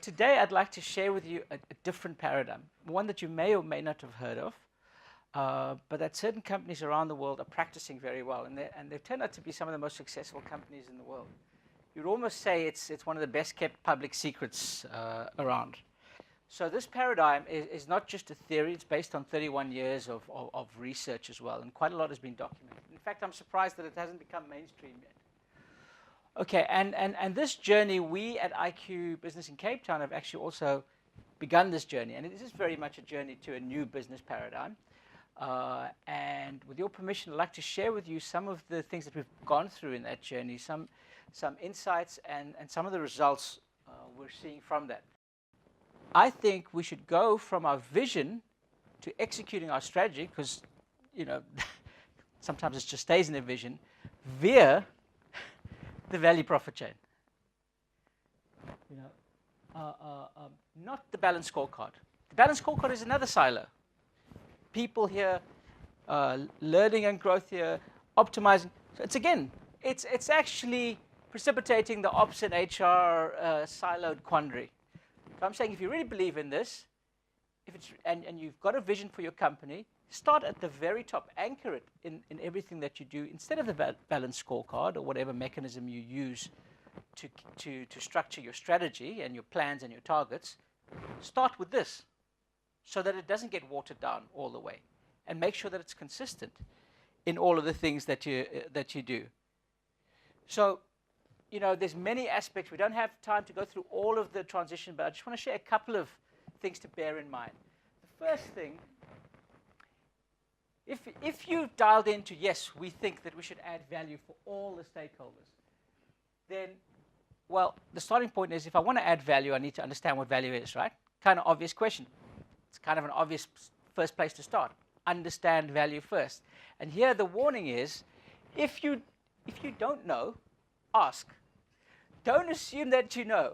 Today, I'd like to share with you a different paradigm, one that you may or may not have heard of, but that certain companies around the world are practicing very well, and they've turned out to be some of the most successful companies in the world. You'd almost say it's one of the best kept public secrets around. So this paradigm is not just a theory, it's based on 31 years of research as well, and quite a lot has been documented. In fact, I'm surprised that it hasn't become mainstream yet. Okay, and this journey, we at IQ Business in Cape Town have actually also begun this journey, and it is very much a journey to a new business paradigm. And with your permission, I'd like to share with you some of the things that we've gone through in that journey, some insights and some of the results we're seeing from that. I think we should go from our vision to executing our strategy, because sometimes it just stays in a vision, via the value profit chain. Not the balanced scorecard. The balanced scorecard is another silo. People here, learning and growth here, optimizing. So it's actually precipitating the ops and HR siloed quandary. So I'm saying if you really believe in this, and you've got a vision for your company, start at the very top, anchor it in everything that you do, instead of the balanced scorecard or whatever mechanism you use to structure your strategy and your plans and your targets. Start with this so that it doesn't get watered down all the way, and make sure that it's consistent in all of the things that you do. So, there's many aspects. We don't have time to go through all of the transition, but I just want to share a couple of things to bear in mind. The first thing, if you've dialed into, yes, we think that we should add value for all the stakeholders, then, well, the starting point is, if I want to add value, I need to understand what value is, right? Kind of obvious question. It's kind of an obvious first place to start. Understand value first. And here the warning is, if you don't know, ask. Don't assume that you know.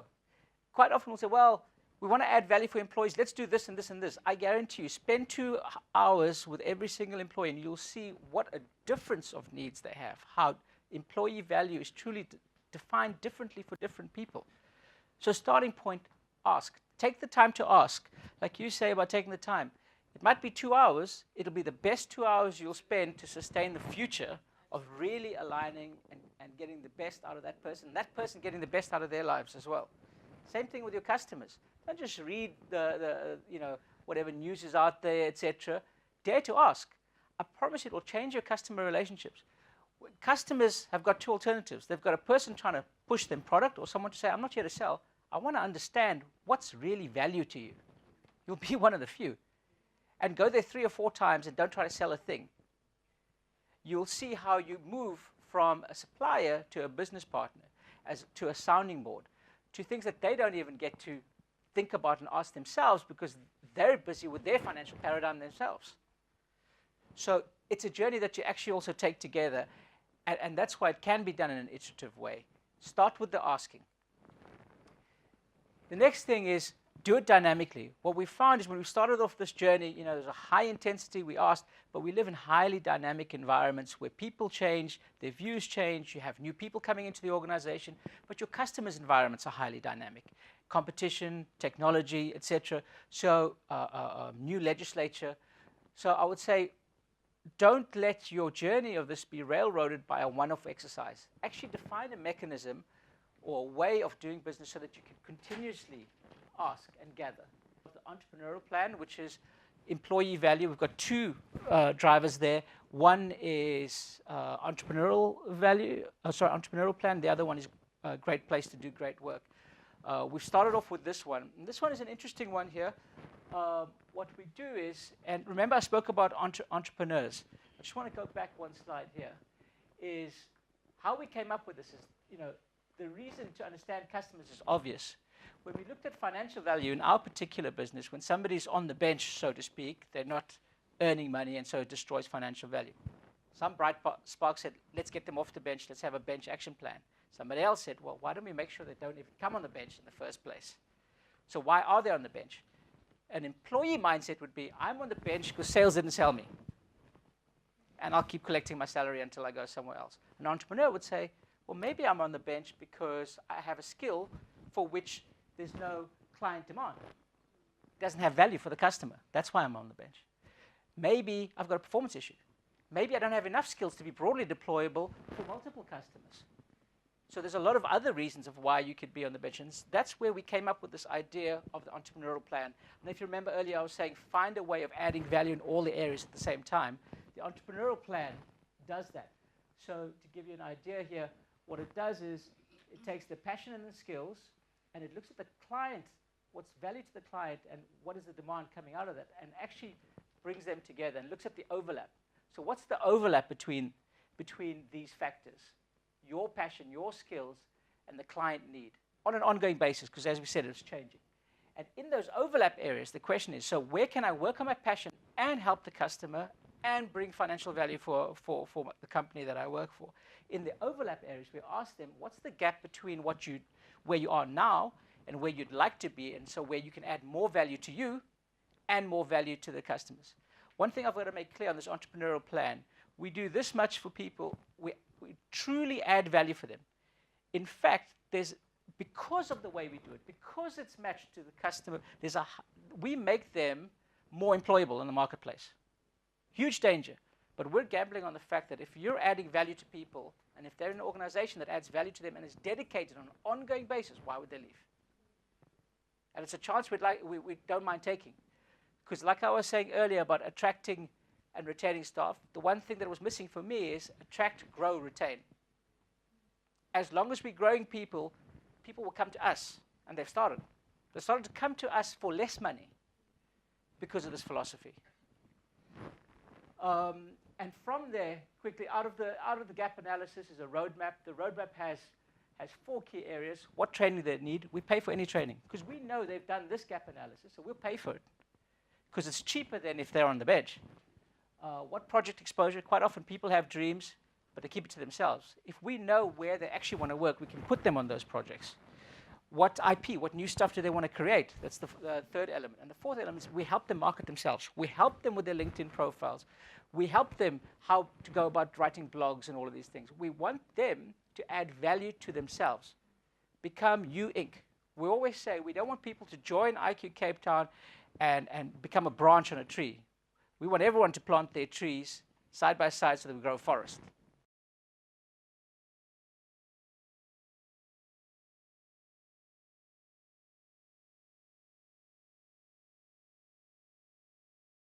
Quite often we'll say, well, we want to add value for employees. Let's do this and this and this. I guarantee you, spend 2 hours with every single employee, and you'll see what a difference of needs they have, how employee value is truly defined differently for different people. So starting point, ask. Take the time to ask. Like you say about taking the time. It might be 2 hours. It'll be the best 2 hours you'll spend to sustain the future of really aligning and getting the best out of that person getting the best out of their lives as well. Same thing with your customers. Don't just read the whatever news is out there, etc. Dare to ask. I promise it will change your customer relationships. Customers have got 2 alternatives. They've got a person trying to push them product, or someone to say, I'm not here to sell. I want to understand what's really value to you. You'll be one of the few. And go there 3 or 4 times and don't try to sell a thing. You'll see how you move from a supplier to a business partner, to a sounding board, to things that they don't even get to think about and ask themselves, because they're busy with their financial paradigm themselves. So it's a journey that you actually also take together, and that's why it can be done in an iterative way. Start with the asking. The next thing is, do it dynamically. What we found is, when we started off this journey, there's a high intensity, we asked, but we live in highly dynamic environments where people change, their views change, you have new people coming into the organization, but your customers' environments are highly dynamic. Competition, technology, etc. So new legislature. So I would say, don't let your journey of this be railroaded by a one-off exercise. Actually define a mechanism or a way of doing business so that you can continuously ask and gather. The entrepreneurial plan, which is employee value, we've got 2 drivers there. One is entrepreneurial plan. The other one is a great place to do great work. We've started off with this one. And this one is an interesting one here. What we do is, and remember I spoke about entrepreneurs. I just want to go back one slide here, is how we came up with this is, the reason to understand customers is obvious. When we looked at financial value in our particular business, when somebody's on the bench, so to speak, they're not earning money, and so it destroys financial value. Some bright spark said, let's get them off the bench, let's have a bench action plan. Somebody else said, well, why don't we make sure they don't even come on the bench in the first place? So why are they on the bench? An employee mindset would be, I'm on the bench because sales didn't sell me, and I'll keep collecting my salary until I go somewhere else. An entrepreneur would say, well, maybe I'm on the bench because I have a skill for which there's no client demand. It doesn't have value for the customer. That's why I'm on the bench. Maybe I've got a performance issue. Maybe I don't have enough skills to be broadly deployable for multiple customers. So there's a lot of other reasons of why you could be on the bench. And that's where we came up with this idea of the entrepreneurial plan. And if you remember earlier, I was saying find a way of adding value in all the areas at the same time. The entrepreneurial plan does that. So to give you an idea here, what it does is it takes the passion and the skills, and it looks at the client, what's value to the client, and what is the demand coming out of that, and actually brings them together and looks at the overlap. So what's the overlap between these factors? Your passion, your skills, and the client need on an ongoing basis, because as we said, it's changing. And in those overlap areas, the question is, so where can I work on my passion and help the customer and bring financial value for the company that I work for? In the overlap areas, we ask them, what's the gap between where you are now and where you'd like to be, and so where you can add more value to you and more value to the customers. One thing I've got to make clear on this entrepreneurial plan, we do this much for people, we truly add value for them. In fact, because of the way we do it, because it's matched to the customer, we make them more employable in the marketplace. Huge danger. But we're gambling on the fact that if you're adding value to people, and if they're in an organization that adds value to them and is dedicated on an ongoing basis, why would they leave? And it's a chance we don't mind taking. Because like I was saying earlier about attracting and retaining staff, the one thing that was missing for me is attract, grow, retain. As long as we're growing people, people will come to us, and they've started. They started to come to us for less money because of this philosophy. And from there, quickly, out of the gap analysis is a roadmap. The roadmap has 4 key areas. What training they need. We pay for any training, because we know they've done this gap analysis, so we'll pay for it, because it's cheaper than if they're on the bench. What project exposure? Quite often people have dreams, but they keep it to themselves. If we know where they actually want to work, we can put them on those projects. What IP, what new stuff do they want to create? That's the third element. And the fourth element is we help them market themselves. We help them with their LinkedIn profiles. We help them how to go about writing blogs and all of these things. We want them to add value to themselves. Become you Inc. We always say we don't want people to join IQ Cape Town and become a branch on a tree. We want everyone to plant their trees side by side so that we grow a forest.